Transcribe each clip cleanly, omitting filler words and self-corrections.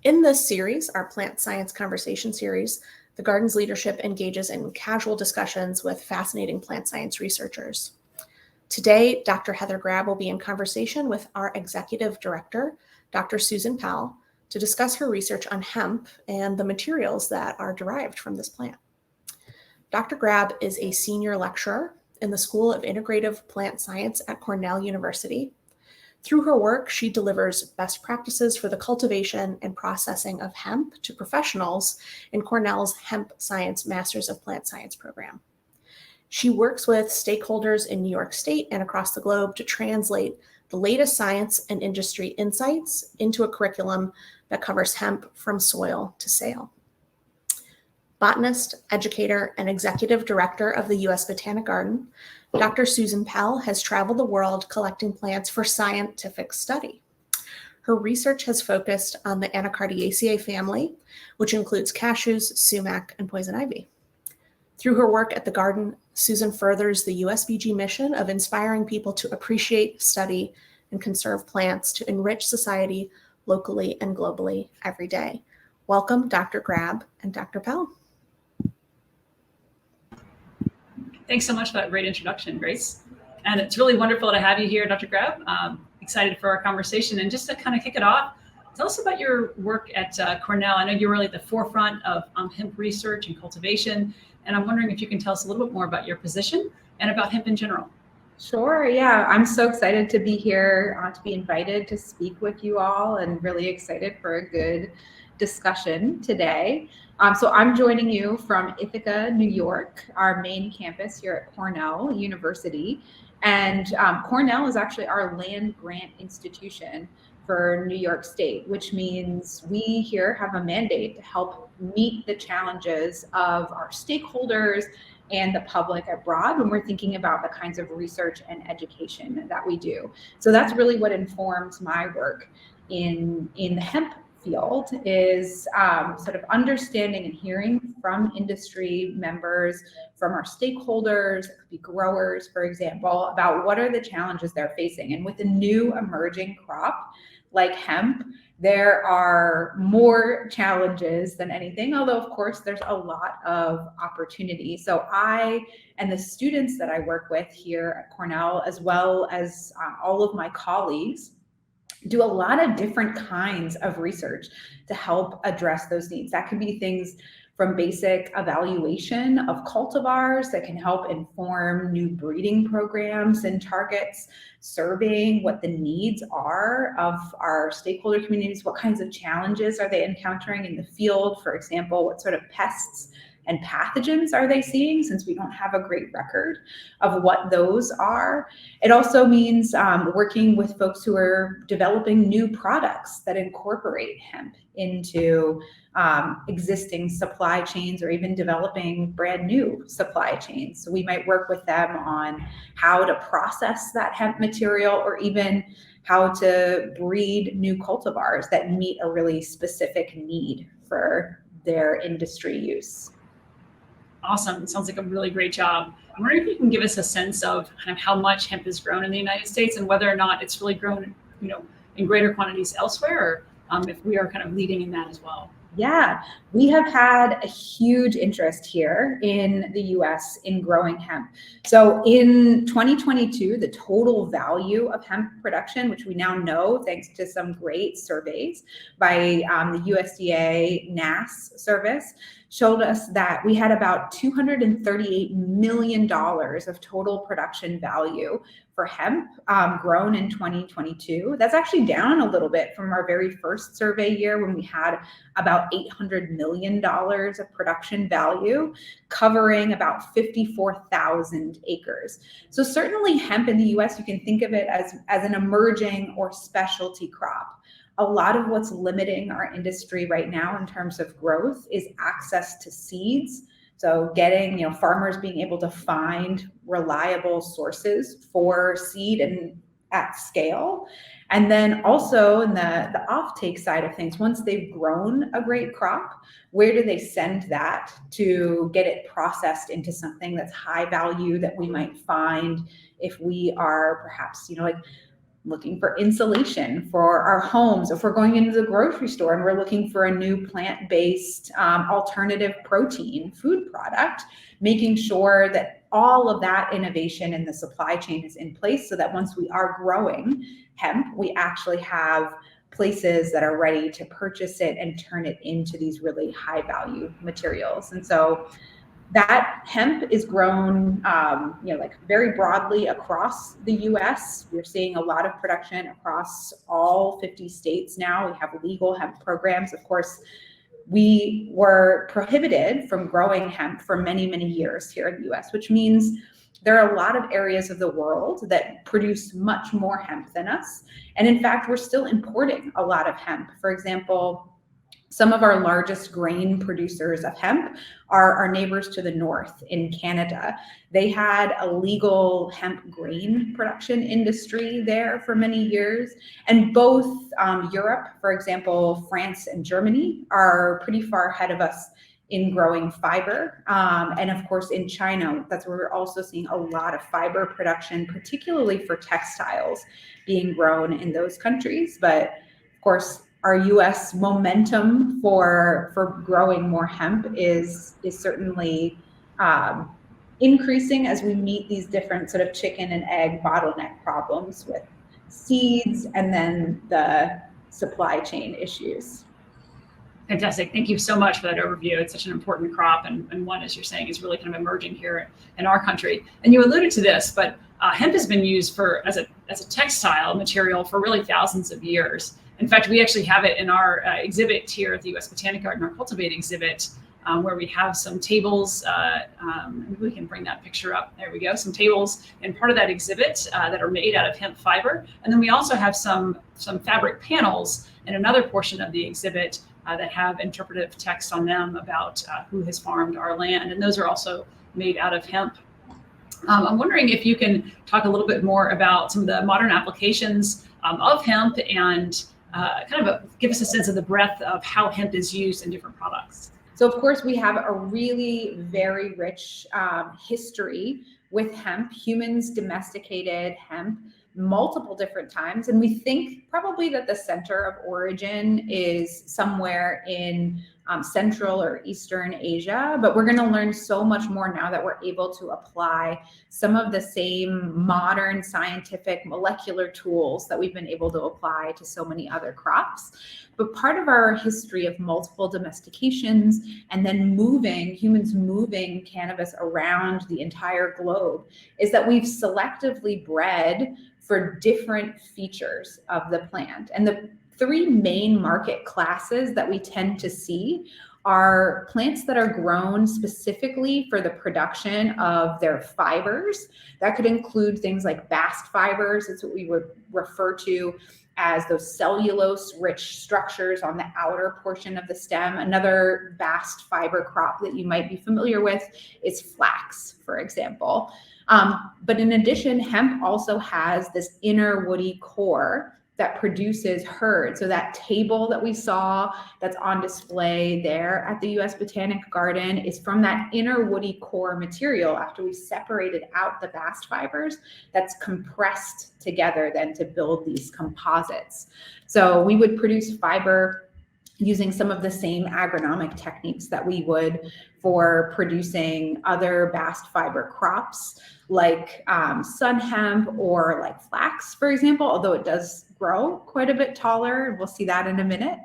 In this series, our Plant Science Conversation series, the garden's leadership engages in casual discussions with fascinating plant science researchers. Today, Dr. Heather Grab will be in conversation with our Executive Director, Dr. Susan Pell, to discuss her research on hemp and the materials that are derived from this plant. Dr. Grab is a senior lecturer in the School of Integrative Plant Science at Cornell University. Through her work, she delivers best practices for the cultivation and processing of hemp to professionals in Cornell's Hemp Science Masters of Plant Science program. She works with stakeholders in New York State and across the globe to translate the latest science and industry insights into a curriculum that covers hemp from soil to sale. Botanist, educator, and executive director of the U.S. Botanic Garden, Dr. Susan Pell has traveled the world collecting plants for scientific study. Her research has focused on the Anacardiaceae family, which includes cashews, sumac, and poison ivy. Through her work at the garden, Susan furthers the USBG mission of inspiring people to appreciate, study, and conserve plants to enrich society locally and globally every day. Welcome, Dr. Grab and Dr. Pell. Thanks so much for that great introduction, Grace. And it's really wonderful to have you here, Dr. Grab. Excited for our conversation. And just to kind of kick it off, tell us about your work at Cornell. I know you're really at the forefront of hemp research and cultivation. And I'm wondering if you can tell us a little bit more about your position and about hemp in general. Sure. Yeah, I'm so excited to be here, to be invited to speak with you all, and really excited for a good discussion today. So I'm joining you from Ithaca, New York, our main campus here at Cornell University. And Cornell is actually our land grant institution for New York State, which means we here have a mandate to help meet the challenges of our stakeholders and the public abroad when we're thinking about the kinds of research and education that we do. So that's really what informs my work in the hemp field, is sort of understanding and hearing from industry members, from our stakeholders, it could be growers, for example, about what are the challenges they're facing. And with a new emerging crop like hemp, there are more challenges than anything, although of course there's a lot of opportunity. So I and the students that I work with here at Cornell, as well as all of my colleagues, do a lot of different kinds of research to help address those needs. That can be things from basic evaluation of cultivars that can help inform new breeding programs and targets, surveying what the needs are of our stakeholder communities, what kinds of challenges are they encountering in the field, for example, what sort of pests and pathogens are they seeing, since we don't have a great record of what those are. It also means working with folks who are developing new products that incorporate hemp into existing supply chains, or even developing brand new supply chains. So we might work with them on how to process that hemp material, or even how to breed new cultivars that meet a really specific need for their industry use. Awesome. It sounds like a really great job. I'm wondering if you can give us a sense of kind of how much hemp is grown in the United States, and whether or not it's really grown, in greater quantities elsewhere, or if we are kind of leading in that as well. Yeah, we have had a huge interest here in the US in growing hemp. So in 2022, the total value of hemp production, which we now know thanks to some great surveys by the USDA NASS service, showed us that we had about $238 million of total production value for hemp grown in 2022. That's actually down a little bit from our very first survey year, when we had about $800 million of production value, covering about 54,000 acres. So certainly hemp in the US, you can think of it as an emerging or specialty crop. A lot of what's limiting our industry right now in terms of growth is access to seeds. So getting, farmers being able to find reliable sources for seed and at scale. And then also in the offtake side of things, once they've grown a great crop, where do they send that to get it processed into something that's high value that we might find if we are perhaps, looking for insulation for our homes. If we're going into the grocery store and we're looking for a new plant-based alternative protein food product, making sure that all of that innovation in the supply chain is in place so that once we are growing hemp, we actually have places that are ready to purchase it and turn it into these really high value materials. And so that hemp is grown, like very broadly across the U.S. We're seeing a lot of production across all 50 states now. We have legal hemp programs. Of course, we were prohibited from growing hemp for many, many years here in the U.S., which means there are a lot of areas of the world that produce much more hemp than us. And in fact, we're still importing a lot of hemp. For example, some of our largest grain producers of hemp are our neighbors to the north in Canada. They had a legal hemp grain production industry there for many years. And both Europe, for example, France and Germany, are pretty far ahead of us in growing fiber. And of course, in China, that's where we're also seeing a lot of fiber production, particularly for textiles being grown in those countries. But of course, our U.S. momentum for growing more hemp is certainly increasing as we meet these different sort of chicken and egg bottleneck problems with seeds and then the supply chain issues. Fantastic. Thank you so much for that overview. It's such an important crop and one, as you're saying, is really kind of emerging here in our country. And you alluded to this, but hemp has been used as a textile material for really thousands of years. In fact, we actually have it in our exhibit here at the US Botanic Garden, our Cultivate exhibit, where we have some tables. Maybe we can bring that picture up. There we go. Some tables in part of that exhibit that are made out of hemp fiber. And then we also have some fabric panels in another portion of the exhibit that have interpretive text on them about who has farmed our land. And those are also made out of hemp. I'm wondering if you can talk a little bit more about some of the modern applications of hemp and give us a sense of the breadth of how hemp is used in different products. So of course, we have a really very rich history with hemp. Humans domesticated hemp multiple different times. And we think probably that the center of origin is somewhere in Central or Eastern Asia, but we're going to learn so much more now that we're able to apply some of the same modern scientific molecular tools that we've been able to apply to so many other crops. But part of our history of multiple domestications and then humans moving cannabis around the entire globe is that we've selectively bred for different features of the plant. And the three main market classes that we tend to see are plants that are grown specifically for the production of their fibers. That could include things like bast fibers. It's what we would refer to as those cellulose-rich structures on the outer portion of the stem. Another bast fiber crop that you might be familiar with is flax, for example. But in addition, hemp also has this inner woody core that produces hurd. So that table that we saw that's on display there at the US Botanic Garden is from that inner woody core material after we separated out the bast fibers that's compressed together then to build these composites. So we would produce fiber using some of the same agronomic techniques that we would for producing other bast fiber crops like sun hemp or like flax, for example, although it does grow quite a bit taller. We'll see that in a minute.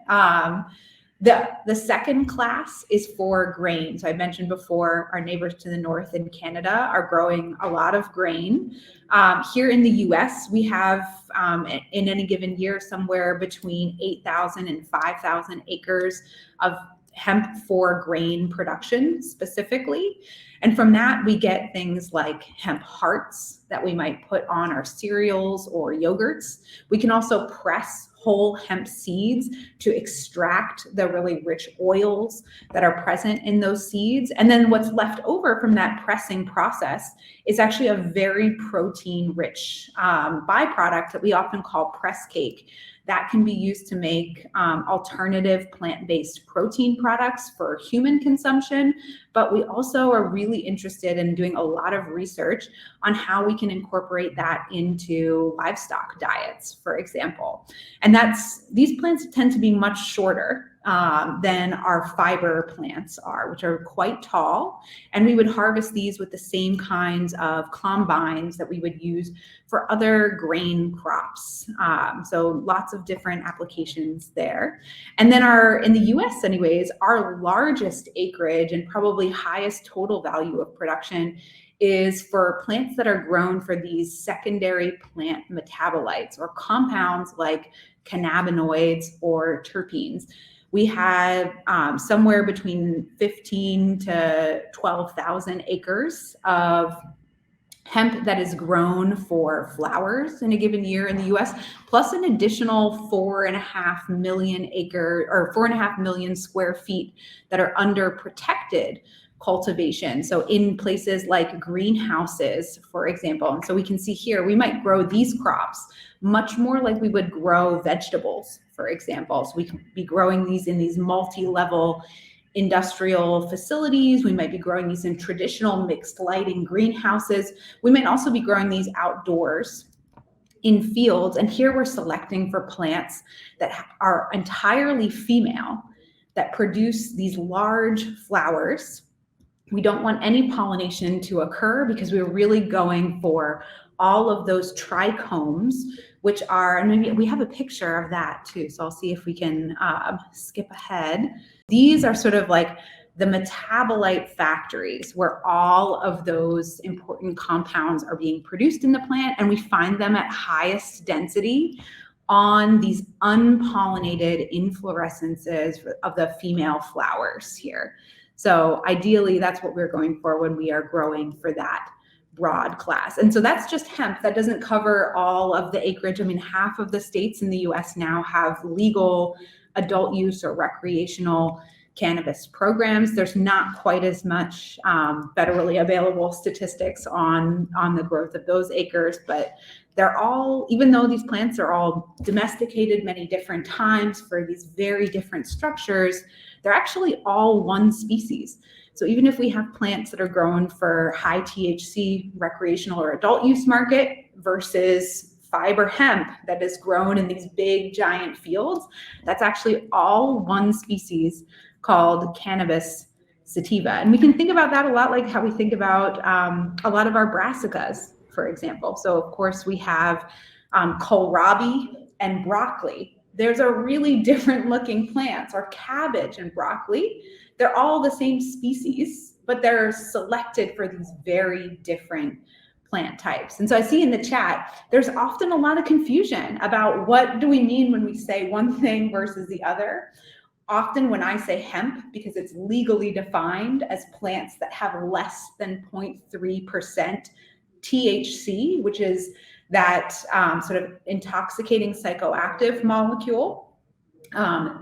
The second class is for grain. So I mentioned before, our neighbors to the north in Canada are growing a lot of grain. Here in the US, we have in any given year somewhere between 8,000 and 5,000 acres of hemp for grain production specifically. And from that, we get things like hemp hearts that we might put on our cereals or yogurts. We can also press whole hemp seeds to extract the really rich oils that are present in those seeds. And then what's left over from that pressing process is actually a very protein-rich byproduct that we often call press cake. That can be used to make alternative plant-based protein products for human consumption, but we also are really interested in doing a lot of research on how we can incorporate that into livestock diets, for example. And these plants tend to be much shorter than our fiber plants are, which are quite tall. And we would harvest these with the same kinds of combines that we would use for other grain crops. So lots of different applications there. And then in the US anyways, our largest acreage and probably highest total value of production is for plants that are grown for these secondary plant metabolites or compounds like cannabinoids or terpenes. We have somewhere between 15 to 12,000 acres of hemp that is grown for flowers in a given year in the US, plus an additional 4.5 million square feet that are under protected cultivation. So in places like greenhouses, for example. And so we can see here, we might grow these crops much more like we would grow vegetables, for example. So we can be growing these in these multi-level industrial facilities. We might be growing these in traditional mixed lighting greenhouses. We might also be growing these outdoors in fields. And here we're selecting for plants that are entirely female, that produce these large flowers. We don't want any pollination to occur because we're really going for all of those trichomes, which are, and maybe we have a picture of that too. So I'll see if we can skip ahead. These are sort of like the metabolite factories where all of those important compounds are being produced in the plant, and we find them at highest density on these unpollinated inflorescences of the female flowers here. So ideally, that's what we're going for when we are growing for that broad class. And so that's just hemp. That doesn't cover all of the acreage. I mean, half of the states in the US now have legal adult use or recreational cannabis programs. There's not quite as much federally available statistics on the growth of those acres, but they're all, even though these plants are all domesticated many different times for these very different structures, they're actually all one species. So even if we have plants that are grown for high THC recreational or adult use market versus fiber hemp that is grown in these big giant fields, that's actually all one species called cannabis sativa. And we can think about that a lot like how we think about a lot of our brassicas, for example. So of course we have kohlrabi and broccoli. There's a really different looking plants, or cabbage and broccoli. They're all the same species, but they're selected for these very different plant types. And so I see in the chat, there's often a lot of confusion about what do we mean when we say one thing versus the other. Often when I say hemp, because it's legally defined as plants that have less than 0.3% THC, which is that sort of intoxicating psychoactive molecule.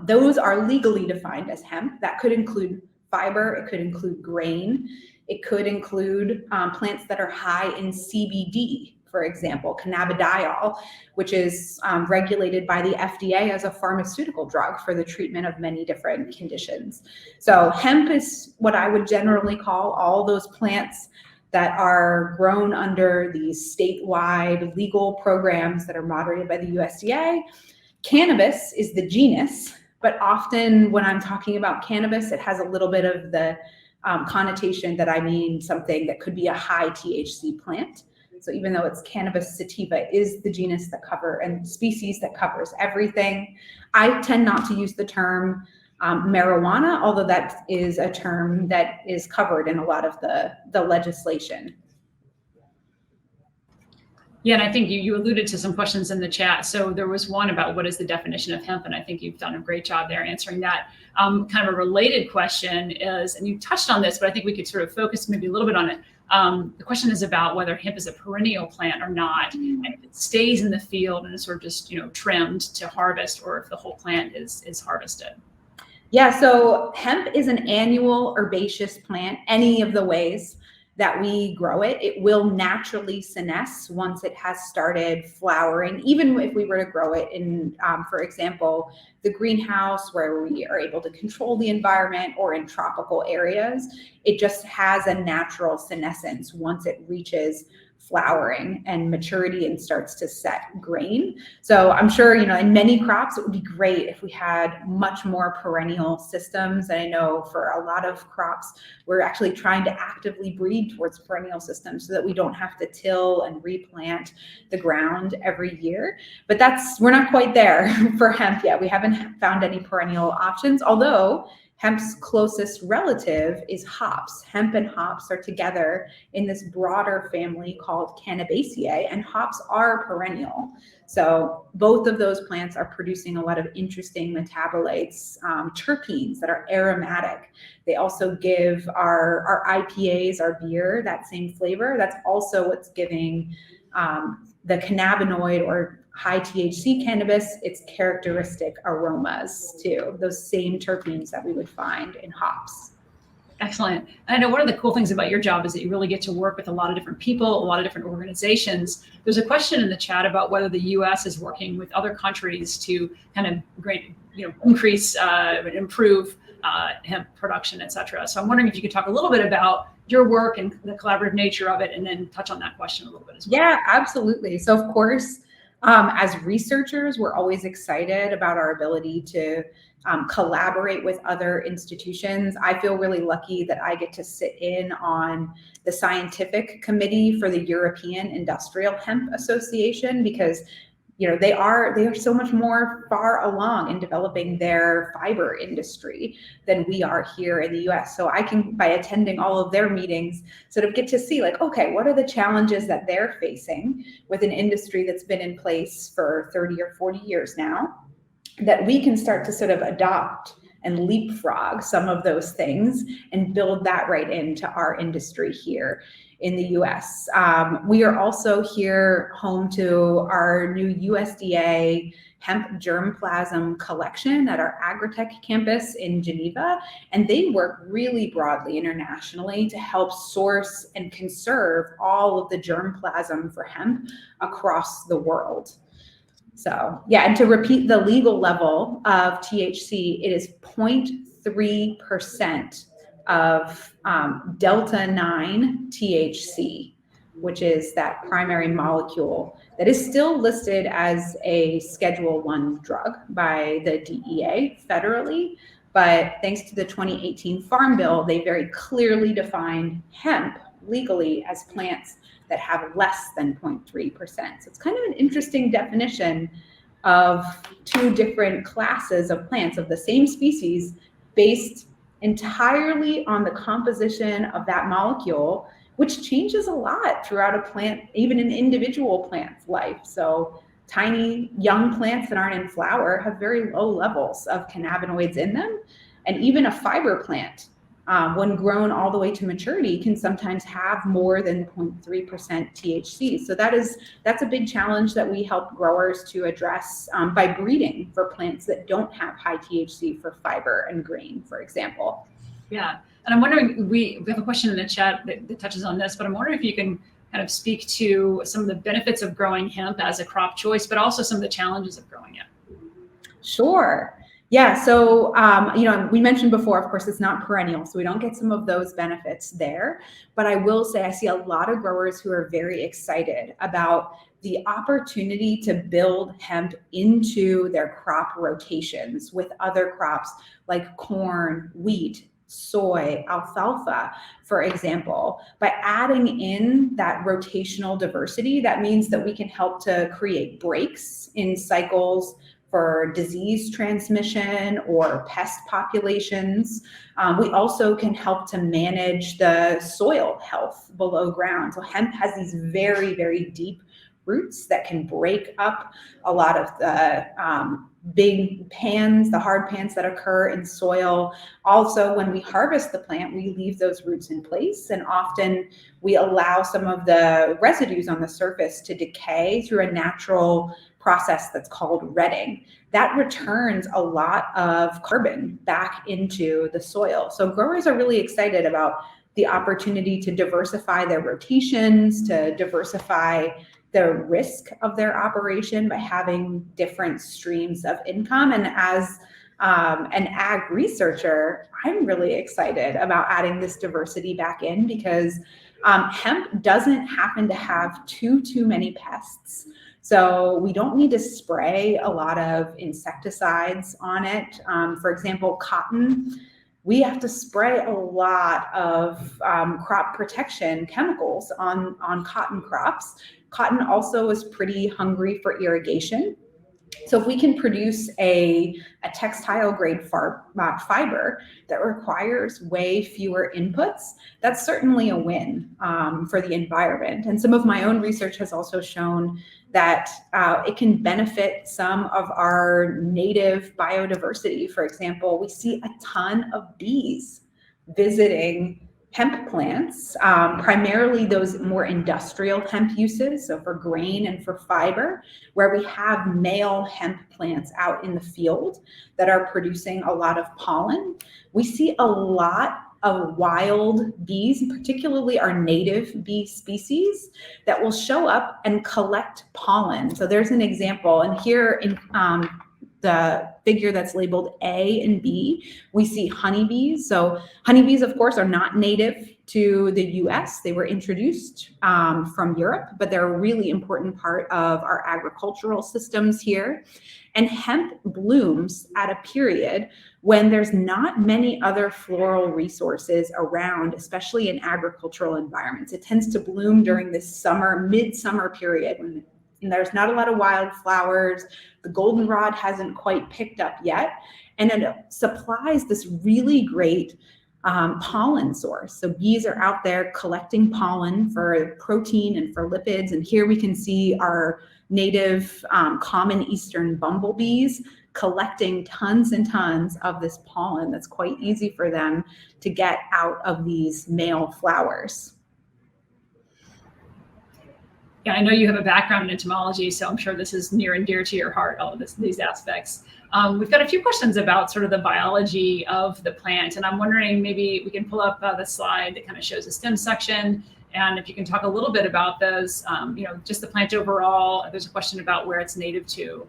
Those are legally defined as hemp. That could include fiber, it could include grain, it could include plants that are high in CBD, for example, cannabidiol, which is regulated by the FDA as a pharmaceutical drug for the treatment of many different conditions. So hemp is what I would generally call all those plants that are grown under these statewide legal programs that are moderated by the USDA. Cannabis is the genus, but often when I'm talking about cannabis, it has a little bit of the connotation that I mean something that could be a high THC plant. So even though it's cannabis sativa is the genus that and species that covers everything, I tend not to use the term marijuana, although that is a term that is covered in a lot of the legislation. Yeah, and I think you alluded to some questions in the chat. So there was one about what is the definition of hemp, and I think you've done a great job there answering that. Kind of a related question is, and you touched on this, but I think we could sort of focus maybe a little bit on it. The question is about whether hemp is a perennial plant or not, and if it stays in the field and is sort of just trimmed to harvest, or if the whole plant is harvested. Yeah, so hemp is an annual herbaceous plant, any of the ways that we grow it, it will naturally senesce once it has started flowering, even if we were to grow it in, for example, the greenhouse where we are able to control the environment, or in tropical areas. It just has a natural senescence once it reaches flowering and maturity and starts to set grain. So I'm sure, in many crops, it would be great if we had much more perennial systems. And I know for a lot of crops, we're actually trying to actively breed towards perennial systems so that we don't have to till and replant the ground every year. But we're not quite there for hemp yet. We haven't found any perennial options, although hemp's closest relative is hops. Hemp and hops are together in this broader family called Cannabaceae, and hops are perennial. So both of those plants are producing a lot of interesting metabolites, terpenes that are aromatic. They also give our IPAs, our beer, that same flavor. That's also what's giving the cannabinoid or high THC cannabis its characteristic aromas too, those same terpenes that we would find in hops. Excellent. And I know one of the cool things about your job is that you really get to work with a lot of different people, a lot of different organizations. There's a question in the chat about whether the U.S. is working with other countries to kind of increase and improve hemp production, et cetera. So I'm wondering if you could talk a little bit about your work and the collaborative nature of it, and then touch on that question a little bit as well. Yeah, absolutely. So of course, as researchers, we're always excited about our ability to collaborate with other institutions. I feel really lucky that I get to sit in on the scientific committee for the European Industrial Hemp Association, because they are so much more far along in developing their fiber industry than we are here in the US. So I can, by attending all of their meetings, sort of get to see okay, what are the challenges that they're facing with an industry that's been in place for 30 or 40 years now, that we can start to sort of adopt and leapfrog some of those things and build that right into our industry here in the US. We are also here home to our new USDA hemp germplasm collection at our Agritech campus in Geneva. And they work really broadly internationally to help source and conserve all of the germplasm for hemp across the world. So yeah, and to repeat the legal level of THC, it is 0.3% of delta 9 THC, which is that primary molecule that is still listed as a Schedule 1 drug by the DEA federally. But thanks to the 2018 Farm Bill, they very clearly defined hemp legally as plants that have less than 0.3%. So it's kind of an interesting definition of two different classes of plants of the same species based entirely on the composition of that molecule, which changes a lot throughout a plant, even an individual plant's life. So tiny young plants that aren't in flower have very low levels of cannabinoids in them. And even a fiber plant, when grown all the way to maturity, can sometimes have more than 0.3% THC. So that's a big challenge that we help growers to address by breeding for plants that don't have high THC for fiber and grain, for example. Yeah, and I'm wondering, we have a question in the chat that touches on this, but I'm wondering if you can kind of speak to some of the benefits of growing hemp as a crop choice, but also some of the challenges of growing it. Sure. Yeah, so we mentioned before, of course, it's not perennial, so we don't get some of those benefits there. But I will say I see a lot of growers who are very excited about the opportunity to build hemp into their crop rotations with other crops like corn, wheat, soy, alfalfa, for example. By adding in that rotational diversity, that means that we can help to create breaks in cycles for disease transmission or pest populations. We also can help to manage the soil health below ground. So hemp has these very, very deep roots that can break up a lot of the big pans, the hard pans that occur in soil. Also, when we harvest the plant, we leave those roots in place, and often we allow some of the residues on the surface to decay through a natural process that's called retting. That returns a lot of carbon back into the soil. So growers are really excited about the opportunity to diversify their rotations, to diversify the risk of their operation by having different streams of income. And as an ag researcher, I'm really excited about adding this diversity back in because hemp doesn't happen to have too many pests. So we don't need to spray a lot of insecticides on it. For example, cotton, we have to spray a lot of crop protection chemicals on cotton crops. Cotton also is pretty hungry for irrigation. So if we can produce a textile grade fiber that requires way fewer inputs, that's certainly a win for the environment. And some of my own research has also shown that it can benefit some of our native biodiversity. For example, we see a ton of bees visiting hemp plants, primarily those more industrial hemp uses, so for grain and for fiber, where we have male hemp plants out in the field that are producing a lot of pollen. We see a lot of wild bees, particularly our native bee species, that will show up and collect pollen. So there's an example, and here in the figure that's labeled A and B, we see honeybees. So honeybees, of course, are not native to the US. They were introduced from Europe, but they're a really important part of our agricultural systems here. And hemp blooms at a period when there's not many other floral resources around, especially in agricultural environments. It tends to bloom during this summer, midsummer period when there's not a lot of wildflowers. The goldenrod hasn't quite picked up yet. And it supplies this really great pollen source. So bees are out there collecting pollen for protein and for lipids. And here we can see our native common eastern bumblebees collecting tons and tons of this pollen that's quite easy for them to get out of these male flowers. Yeah, I know you have a background in entomology, so I'm sure this is near and dear to your heart, all of these aspects. We've got a few questions about sort of the biology of the plant, and I'm wondering maybe we can pull up the slide that kind of shows the stem section, and if you can talk a little bit about those, just the plant overall. There's a question about where it's native to,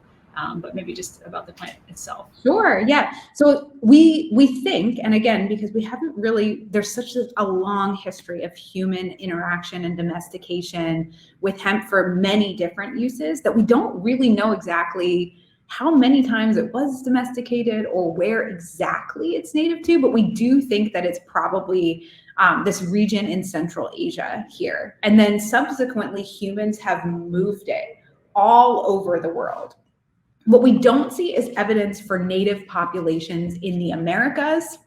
but maybe just about the plant itself. Sure, yeah. So we think, and again, because we haven't really, there's such a long history of human interaction and domestication with hemp for many different uses that we don't really know exactly how many times it was domesticated or where exactly it's native to, but we do think that it's probably this region in Central Asia here. And then subsequently humans have moved it all over the world. What we don't see is evidence for native populations in the Americas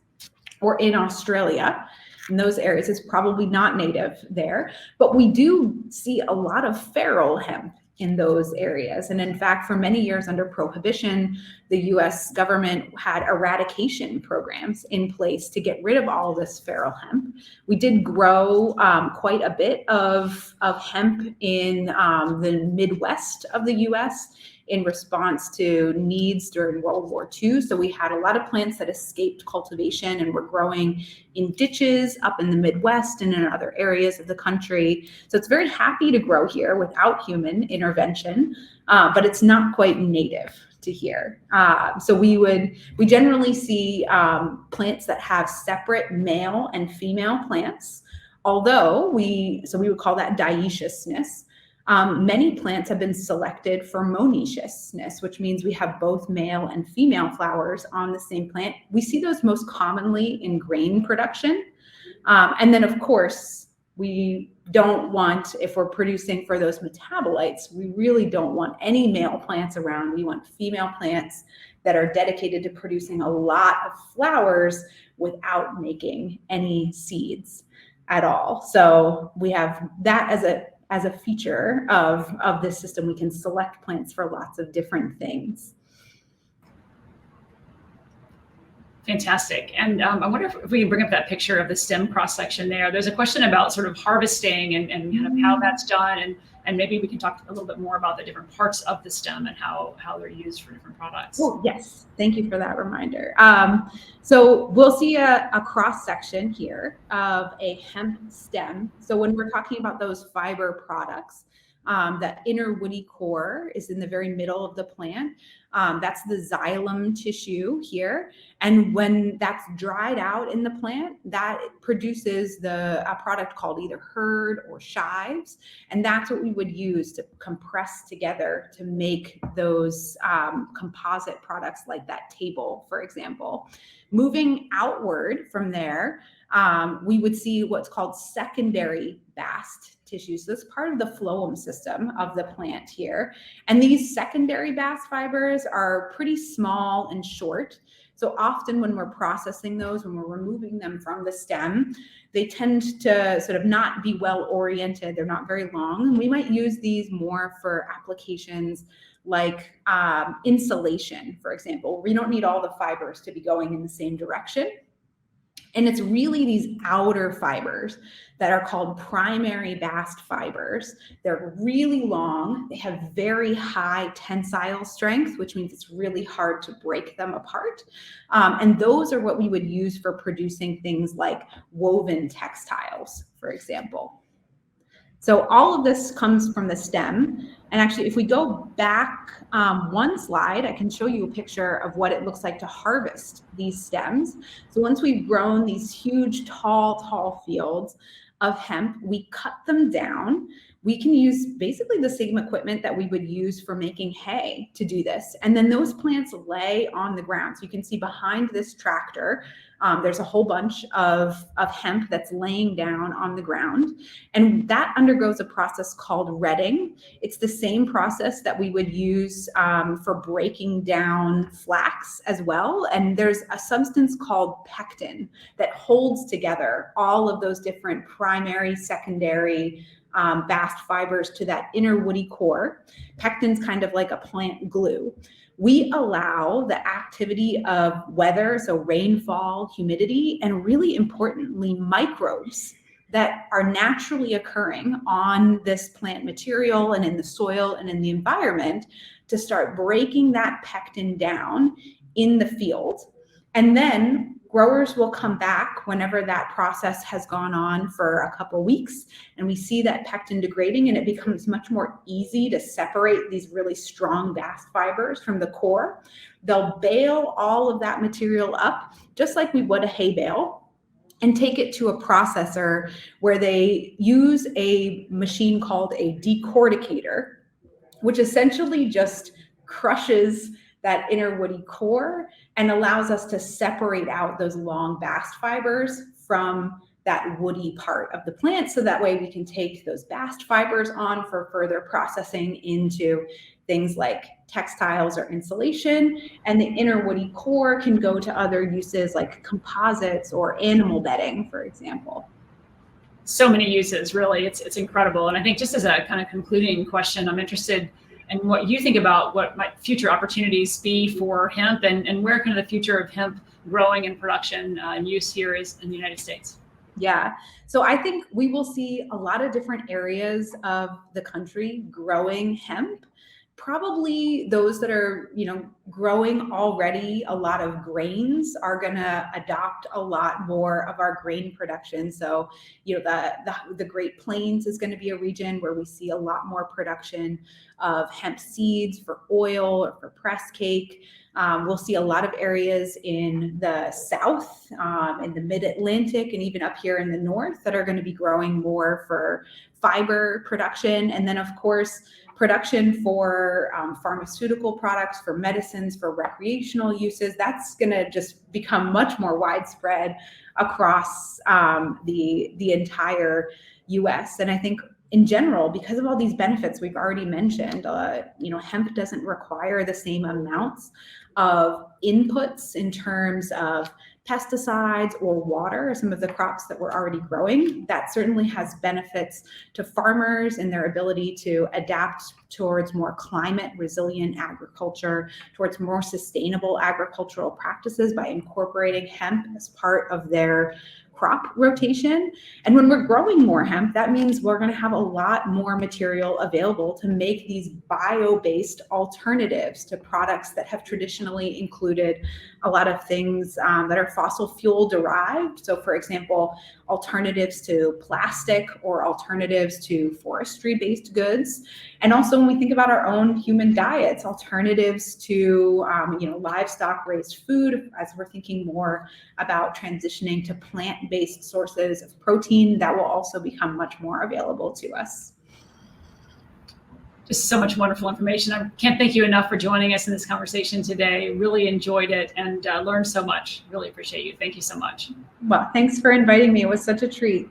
or in Australia. In those areas, it's probably not native there, but we do see a lot of feral hemp in those areas. And in fact, for many years under prohibition, the US government had eradication programs in place to get rid of all of this feral hemp. We did grow quite a bit of hemp in the Midwest of the US in response to needs during World War II. So we had a lot of plants that escaped cultivation and were growing in ditches up in the Midwest and in other areas of the country. So it's very happy to grow here without human intervention, but it's not quite native to here. So we generally see plants that have separate male and female plants, although we would call that dioeciousness. Many plants have been selected for monoecious, which means we have both male and female flowers on the same plant. We see those most commonly in grain production. And then of course, we don't want, if we're producing for those metabolites, we really don't want any male plants around. We want female plants that are dedicated to producing a lot of flowers without making any seeds at all. So we have that as a feature of this system. We can select plants for lots of different things. Fantastic. And I wonder if we can bring up that picture of the stem cross-section there. There's a question about sort of harvesting and kind of how that's done. And And maybe we can talk a little bit more about the different parts of the stem and how they're used for different products. Oh, yes. Thank you for that reminder. So we'll see a cross section here of a hemp stem. So when we're talking about those fiber products, that inner woody core is in the very middle of the plant. That's the xylem tissue here. And when that's dried out in the plant, that produces a product called either hurd or shives. And that's what we would use to compress together to make those composite products like that table, for example. Moving outward from there, we would see what's called secondary bast tissue. So that's part of the phloem system of the plant here. And these secondary bast fibers are pretty small and short. So often when we're processing those, when we're removing them from the stem, they tend to sort of not be well oriented. They're not very long. And we might use these more for applications like insulation, for example. We don't need all the fibers to be going in the same direction. And it's really these outer fibers that are called primary bast fibers. They're really long. They have very high tensile strength, which means it's really hard to break them apart. And those are what we would use for producing things like woven textiles, for example. So all of this comes from the stem. And actually, if we go back one slide, I can show you a picture of what it looks like to harvest these stems. So once we've grown these huge, tall fields of hemp, we cut them down. We can use basically the same equipment that we would use for making hay to do this. And then those plants lay on the ground. So you can see behind this tractor, there's a whole bunch of hemp that's laying down on the ground. And that undergoes a process called retting. It's the same process that we would use for breaking down flax as well. And there's a substance called pectin that holds together all of those different primary, secondary, bast fibers to that inner woody core. Pectin's kind of like a plant glue. We allow the activity of weather, so rainfall, humidity, and really importantly, microbes that are naturally occurring on this plant material and in the soil and in the environment to start breaking that pectin down in the field. And then growers will come back whenever that process has gone on for a couple weeks, and we see that pectin degrading, and it becomes much more easy to separate these really strong bast fibers from the core. They'll bale all of that material up, just like we would a hay bale, and take it to a processor where they use a machine called a decorticator, which essentially just crushes that inner woody core and allows us to separate out those long bast fibers from that woody part of the plant. So that way we can take those bast fibers on for further processing into things like textiles or insulation. And the inner woody core can go to other uses like composites or animal bedding, for example. So many uses, really. It's incredible. And I think just as a kind of concluding question, I'm interested and what you think about what might future opportunities be for hemp and where kind of the future of hemp growing and production and use here is in the United States. Yeah, so I think we will see a lot of different areas of the country growing hemp. Probably those that are, growing already a lot of grains are going to adopt a lot more of our grain production. So, the Great Plains is going to be a region where we see a lot more production of hemp seeds for oil or for press cake. We'll see a lot of areas in the South, in the Mid-Atlantic, and even up here in the North that are going to be growing more for fiber production. And then, of course, production for pharmaceutical products, for medicines, for recreational uses. That's going to just become much more widespread across the entire U.S. And I think in general, because of all these benefits we've already mentioned, hemp doesn't require the same amounts of inputs in terms of pesticides or water, some of the crops that we're already growing. That certainly has benefits to farmers and their ability to adapt towards more climate resilient agriculture, towards more sustainable agricultural practices by incorporating hemp as part of their crop rotation. And when we're growing more hemp, that means we're going to have a lot more material available to make these bio-based alternatives to products that have traditionally included a lot of things that are fossil fuel derived. So for example, alternatives to plastic or alternatives to forestry-based goods. And also when we think about our own human diets, alternatives to livestock-raised food, as we're thinking more about transitioning to plant-based sources of protein, that will also become much more available to us. Just so much wonderful information. I can't thank you enough for joining us in this conversation today. Really enjoyed it and learned so much. Really appreciate you. Thank you so much. Well, thanks for inviting me. It was such a treat.